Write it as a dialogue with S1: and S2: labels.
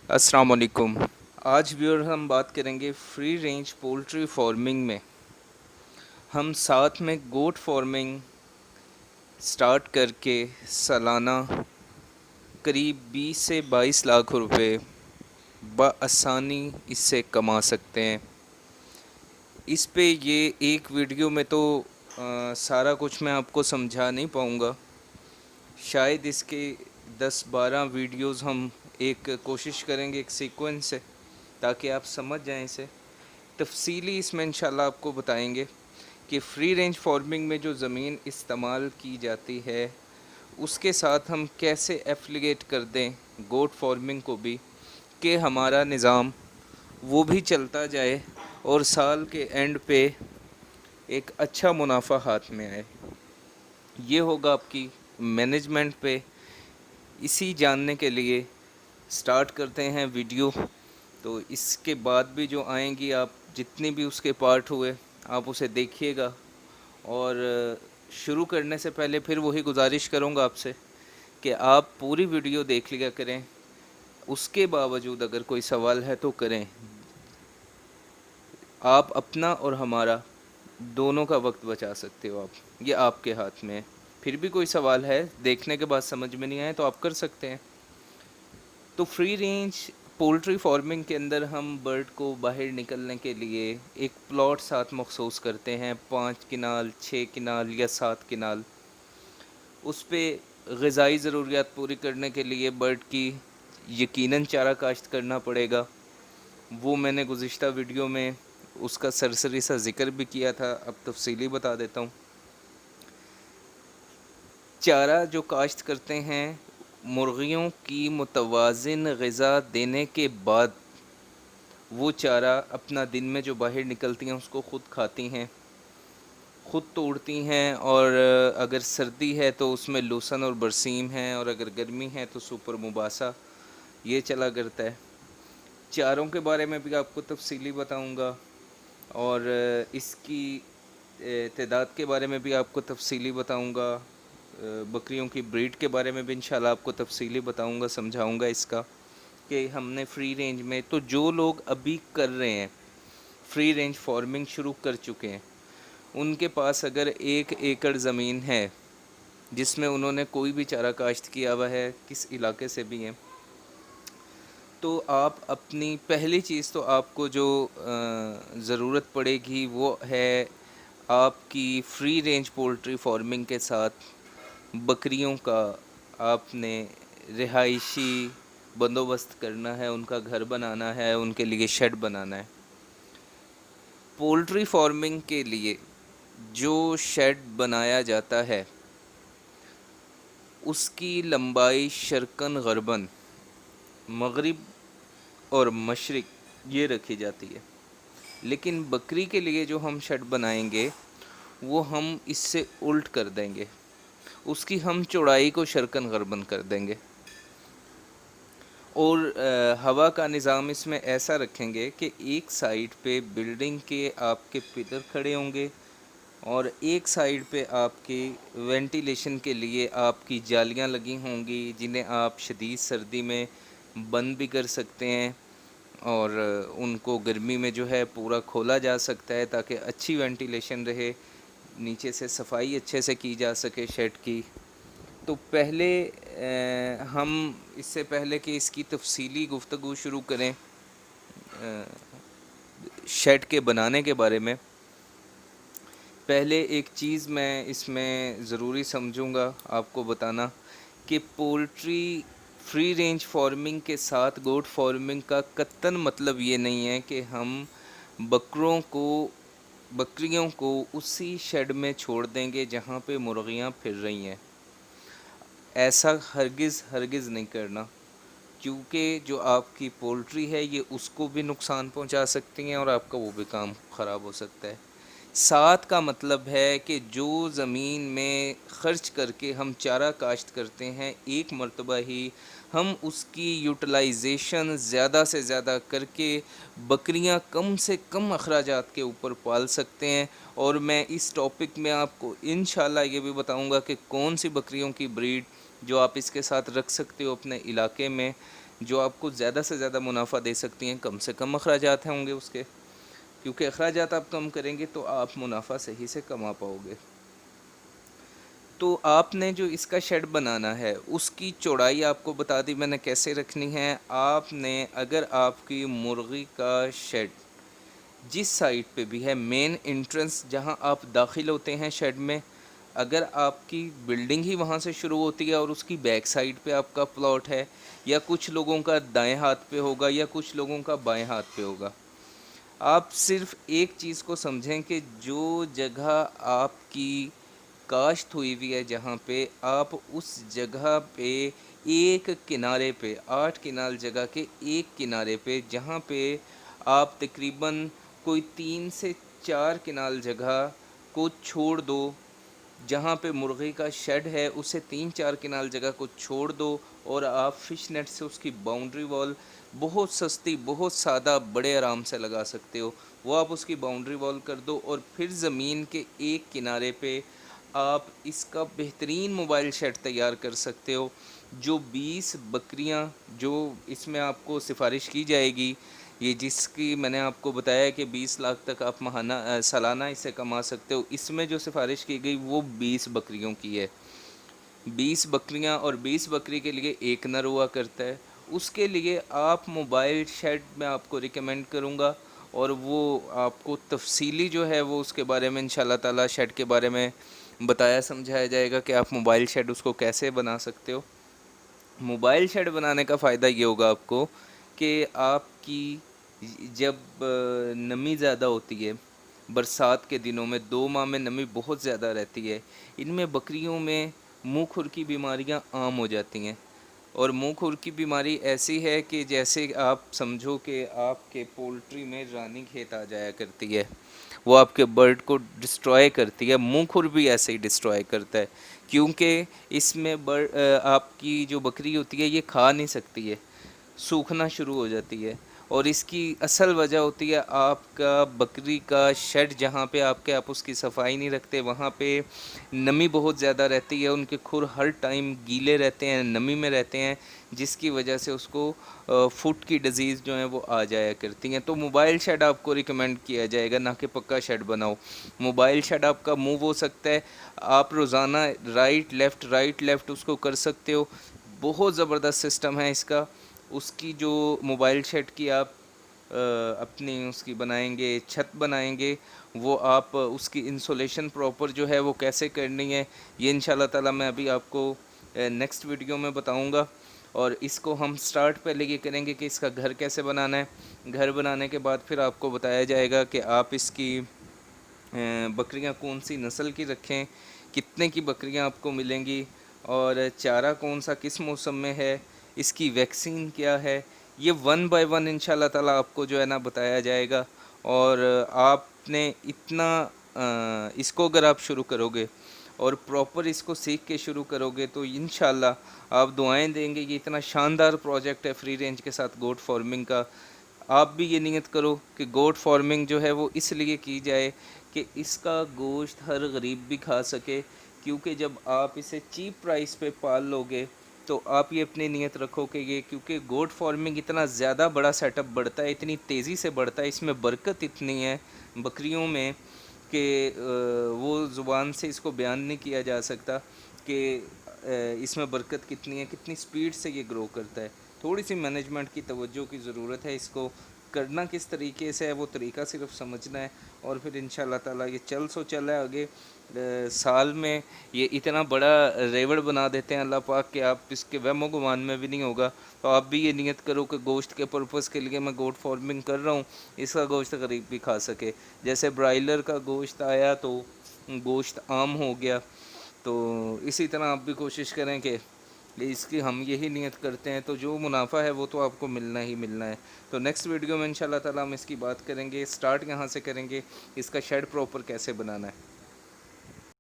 S1: السلام علیکم۔ آج بھی ہم بات کریں گے فری رینج پولٹری فارمنگ میں۔ ہم ساتھ میں گوٹ فارمنگ سٹارٹ کر کے سالانہ قریب 20 سے 22 لاکھ روپے بآسانی اس سے کما سکتے ہیں۔ اس پہ یہ ایک ویڈیو میں تو سارا کچھ میں آپ کو سمجھا نہیں پاؤں گا، شاید اس کے 10-12 ویڈیوز ہم ایک کوشش کریں گے ایک سیکوینس سے، تاکہ آپ سمجھ جائیں اسے تفصیلی۔ اس میں انشاءاللہ آپ کو بتائیں گے کہ فری رینج فارمنگ میں جو زمین استعمال کی جاتی ہے اس کے ساتھ ہم کیسے ایفلیٹ کر دیں گوٹ فارمنگ کو بھی، کہ ہمارا نظام وہ بھی چلتا جائے اور سال کے اینڈ پہ ایک اچھا منافع ہاتھ میں آئے۔ یہ ہوگا آپ کی مینجمنٹ پہ۔ اسی جاننے کے لیے سٹارٹ کرتے ہیں ویڈیو۔ تو اس کے بعد بھی جو آئیں گی، آپ جتنی بھی اس کے پارٹ ہوئے آپ اسے دیکھیے گا۔ اور شروع کرنے سے پہلے پھر وہی گزارش کروں گا آپ سے کہ آپ پوری ویڈیو دیکھ لیا کریں، اس کے باوجود اگر کوئی سوال ہے تو کریں۔ آپ اپنا اور ہمارا دونوں کا وقت بچا سکتے ہو، آپ یہ آپ کے ہاتھ میں ہے۔ پھر بھی کوئی سوال ہے دیکھنے کے بعد سمجھ میں نہیں آئے تو آپ کر سکتے ہیں۔ تو فری رینج پولٹری فارمنگ کے اندر ہم برڈ کو باہر نکلنے کے لیے ایک پلاٹ ساتھ مخصوص کرتے ہیں، 5 کنال 6 کنال یا 7 کنال۔ اس پہ غذائی ضروریات پوری کرنے کے لیے برڈ کی یقیناً چارہ کاشت کرنا پڑے گا۔ وہ میں نے گزشتہ ویڈیو میں اس کا سرسری سا ذکر بھی کیا تھا، اب تفصیلی بتا دیتا ہوں۔ چارہ جو کاشت کرتے ہیں، مرغیوں کی متوازن غذا دینے کے بعد وہ چارہ اپنا دن میں جو باہر نکلتی ہیں اس کو خود کھاتی ہیں، خود توڑتی ہیں، اور اگر سردی ہے تو اس میں لوسن اور برسیم ہے، اور اگر گرمی ہے تو سپر مباسا یہ چلا کرتا ہے۔ چاروں کے بارے میں بھی آپ کو تفصیلی بتاؤں گا، اور اس کی تعداد کے بارے میں بھی آپ کو تفصیلی بتاؤں گا۔ بکریوں کی بریڈ کے بارے میں بھی انشاءاللہ آپ کو تفصیلی بتاؤں گا، سمجھاؤں گا اس کا کہ ہم نے فری رینج میں تو جو لوگ ابھی کر رہے ہیں فری رینج فارمنگ شروع کر چکے ہیں، ان کے پاس اگر 1 ایکڑ زمین ہے جس میں انہوں نے کوئی بھی چارہ کاشت کیا ہوا ہے، کس علاقے سے بھی ہیں، تو آپ اپنی پہلی چیز تو آپ کو جو ضرورت پڑے گی وہ ہے آپ کی فری رینج پولٹری فارمنگ کے ساتھ بکریوں کا آپ نے رہائشی بندوبست کرنا ہے، ان کا گھر بنانا ہے، ان کے لیے شیڈ بنانا ہے۔ پولٹری فارمنگ کے لیے جو شیڈ بنایا جاتا ہے اس کی لمبائی شرقاً غرباً مغرب اور مشرق یہ رکھی جاتی ہے، لیکن بکری کے لیے جو ہم شیڈ بنائیں گے وہ ہم اس سے الٹ کر دیں گے، اس کی ہم چوڑائی کو شرقاً غرباً کر دیں گے، اور ہوا کا نظام اس میں ایسا رکھیں گے کہ ایک سائیڈ پہ بلڈنگ کے آپ کے پلر کھڑے ہوں گے، اور ایک سائیڈ پہ آپ کی وینٹیلیشن کے لیے آپ کی جالیاں لگی ہوں گی، جنہیں آپ شدید سردی میں بند بھی کر سکتے ہیں، اور ان کو گرمی میں جو ہے پورا کھولا جا سکتا ہے تاکہ اچھی وینٹیلیشن رہے، نیچے سے صفائی اچھے سے کی جا سکے شیڈ کی۔ تو پہلے ہم اس سے پہلے کہ اس کی تفصیلی گفتگو شروع کریں شیڈ کے بنانے کے بارے میں، پہلے ایک چیز میں اس میں ضروری سمجھوں گا آپ کو بتانا کہ پولٹری فری رینج فارمنگ کے ساتھ گوٹ فارمنگ کا قطعاً مطلب یہ نہیں ہے کہ ہم بکریوں کو اسی شیڈ میں چھوڑ دیں گے جہاں پہ مرغیاں پھر رہی ہیں۔ ایسا ہرگز نہیں کرنا، کیونکہ جو آپ کی پولٹری ہے یہ اس کو بھی نقصان پہنچا سکتی ہیں اور آپ کا وہ بھی کام خراب ہو سکتا ہے۔ ساتھ کا مطلب ہے کہ جو زمین میں خرچ کر کے ہم چارہ کاشت کرتے ہیں، ایک مرتبہ ہی ہم اس کی یوٹیلائزیشن زیادہ سے زیادہ کر کے بکریاں کم سے کم اخراجات کے اوپر پال سکتے ہیں۔ اور میں اس ٹاپک میں آپ کو انشاءاللہ یہ بھی بتاؤں گا کہ کون سی بکریوں کی بریڈ جو آپ اس کے ساتھ رکھ سکتے ہو اپنے علاقے میں، جو آپ کو زیادہ سے زیادہ منافع دے سکتی ہیں، کم سے کم اخراجات ہوں گے اس کے، کیونکہ اخراجات آپ کم کریں گے تو آپ منافع صحیح سے کما پاؤ گے۔ تو آپ نے جو اس کا شیڈ بنانا ہے اس کی چوڑائی آپ کو بتا دی میں نے کیسے رکھنی ہے۔ آپ نے اگر آپ کی مرغی کا شیڈ جس سائٹ پہ بھی ہے، مین انٹرنس جہاں آپ داخل ہوتے ہیں شیڈ میں، اگر آپ کی بلڈنگ ہی وہاں سے شروع ہوتی ہے اور اس کی بیک سائڈ پہ آپ کا پلاٹ ہے، یا کچھ لوگوں کا دائیں ہاتھ پہ ہوگا یا کچھ لوگوں کا بائیں ہاتھ پہ ہوگا، آپ صرف ایک چیز کو سمجھیں کہ جو جگہ آپ کی کاشت ہوئی ہوئی ہے، جہاں پہ آپ اس جگہ پہ ایک کنارے پہ 8 کنال جگہ کے ایک کنارے پہ، جہاں پہ آپ تقریباً کوئی 3 سے 4 کنال جگہ کو چھوڑ دو، جہاں پہ مرغی کا شیڈ ہے اسے 3-4 کنال جگہ کو چھوڑ دو، اور آپ فش نیٹ سے اس کی باؤنڈری وال بہت سستی، بہت سادہ، بڑے آرام سے لگا سکتے ہو، وہ آپ اس کی باؤنڈری وال کر دو، اور پھر زمین کے ایک کنارے پہ آپ اس کا بہترین موبائل شیڈ تیار کر سکتے ہو۔ جو 20 بکریاں جو اس میں آپ کو سفارش کی جائے گی، یہ جس کی میں نے آپ کو بتایا کہ 20 لاکھ تک آپ سالانہ اسے کما سکتے ہو، اس میں جو سفارش کی گئی وہ 20 بکریوں کی ہے۔ 20 بکریاں، اور 20 بکری کے لیے ایک نر ہوا کرتا ہے۔ اس کے لیے آپ موبائل شیڈ میں آپ کو ریکمینڈ کروں گا، اور وہ آپ کو تفصیلی جو ہے وہ اس کے بارے میں انشاءاللہ تعالی شیڈ کے بارے میں بتایا سمجھایا جائے گا کہ آپ موبائل شیڈ اس کو کیسے بنا سکتے ہو۔ موبائل شیڈ بنانے کا فائدہ یہ ہوگا آپ کو کہ آپ کی جب نمی زیادہ ہوتی ہے، برسات کے دنوں میں 2 ماہ میں نمی بہت زیادہ رہتی ہے، ان میں بکریوں میں منہ کھر کی بیماریاں عام ہو جاتی ہیں۔ اور منہ کھر کی بیماری ایسی ہے کہ جیسے آپ سمجھو کہ آپ کے پولٹری میں رانی کھیت آ جایا کرتی ہے، وہ آپ کے برڈ کو ڈسٹرائے کرتی ہے۔ منہ کھر بھی ایسے ہی ڈسٹرائے کرتا ہے، کیونکہ اس میں آپ کی جو بکری ہوتی ہے یہ کھا نہیں سکتی ہے، سوکھنا شروع ہو جاتی ہے، اور اس کی اصل وجہ ہوتی ہے آپ کا بکری کا شیڈ، جہاں پہ آپ اس کی صفائی نہیں رکھتے، وہاں پہ نمی بہت زیادہ رہتی ہے، ان کے کھر ہر ٹائم گیلے رہتے ہیں، نمی میں رہتے ہیں، جس کی وجہ سے اس کو فوٹ کی ڈیزیز جو ہیں وہ آ جایا کرتی ہیں۔ تو موبائل شیڈ آپ کو ریکمینڈ کیا جائے گا، نہ کہ پکا شیڈ بناؤ۔ موبائل شیڈ آپ کا موو ہو سکتا ہے، آپ روزانہ رائٹ لیفٹ اس کو کر سکتے ہو، بہت زبردست سسٹم ہے اس کا۔ اس کی جو موبائل شیڈ کی آپ اپنی اس کی بنائیں گے، چھت بنائیں گے، وہ آپ اس کی انسولیشن پراپر جو ہے وہ کیسے کرنی ہے، یہ انشاءاللہ تعالی میں ابھی آپ کو نیکسٹ ویڈیو میں بتاؤں گا۔ اور اس کو ہم سٹارٹ پہلے یہ کریں گے کہ اس کا گھر کیسے بنانا ہے، گھر بنانے کے بعد پھر آپ کو بتایا جائے گا کہ آپ اس کی بکریاں کون سی نسل کی رکھیں، کتنے کی بکریاں آپ کو ملیں گی، اور چارہ کون سا کس موسم میں ہے، اس کی ویکسین کیا ہے، یہ 1 بائی 1 انشاءاللہ تعالی آپ کو جو ہے نا بتایا جائے گا۔ اور آپ نے اتنا اس کو اگر آپ شروع کرو گے اور پراپر اس کو سیکھ کے شروع کرو گے تو انشاءاللہ آپ دعائیں دیں گے۔ یہ اتنا شاندار پروجیکٹ ہے فری رینج کے ساتھ گوٹ فارمنگ کا، آپ بھی یہ نیت کرو کہ گوٹ فارمنگ جو ہے وہ اس لیے کی جائے کہ اس کا گوشت ہر غریب بھی کھا سکے، کیونکہ جب آپ اسے چیپ پرائس پہ پال لو گے تو آپ یہ اپنی نیت رکھو کہ یہ، کیونکہ گوٹ فارمنگ اتنا زیادہ بڑا سیٹ اپ بڑھتا ہے، اتنی تیزی سے بڑھتا ہے، اس میں برکت اتنی ہے بکریوں میں کہ وہ زبان سے اس کو بیان نہیں کیا جا سکتا کہ اس میں برکت کتنی ہے، کتنی سپیڈ سے یہ گرو کرتا ہے۔ تھوڑی سی مینجمنٹ کی توجہ کی ضرورت ہے، اس کو کرنا کس طریقے سے ہے وہ طریقہ صرف سمجھنا ہے، اور پھر انشاءاللہ تعالی یہ چل ہے آگے۔ سال میں یہ اتنا بڑا ریوڑ بنا دیتے ہیں اللہ پاک کہ آپ اس کے وہم و گمان میں بھی نہیں ہوگا۔ تو آپ بھی یہ نیت کرو کہ گوشت کے پرپس کے لیے میں گوٹ فارمنگ کر رہا ہوں، اس کا گوشت غریب بھی کھا سکے۔ جیسے برائلر کا گوشت آیا تو گوشت عام ہو گیا، تو اسی طرح آپ بھی کوشش کریں کہ اس کی ہم یہی نیت کرتے ہیں، تو جو منافع ہے وہ تو آپ کو ملنا ہی ملنا ہے۔ تو نیکسٹ ویڈیو میں انشاءاللہ تعالی ہم اس کی بات کریں گے، سٹارٹ یہاں سے کریں گے، اس کا شیڈ پراپر کیسے بنانا ہے۔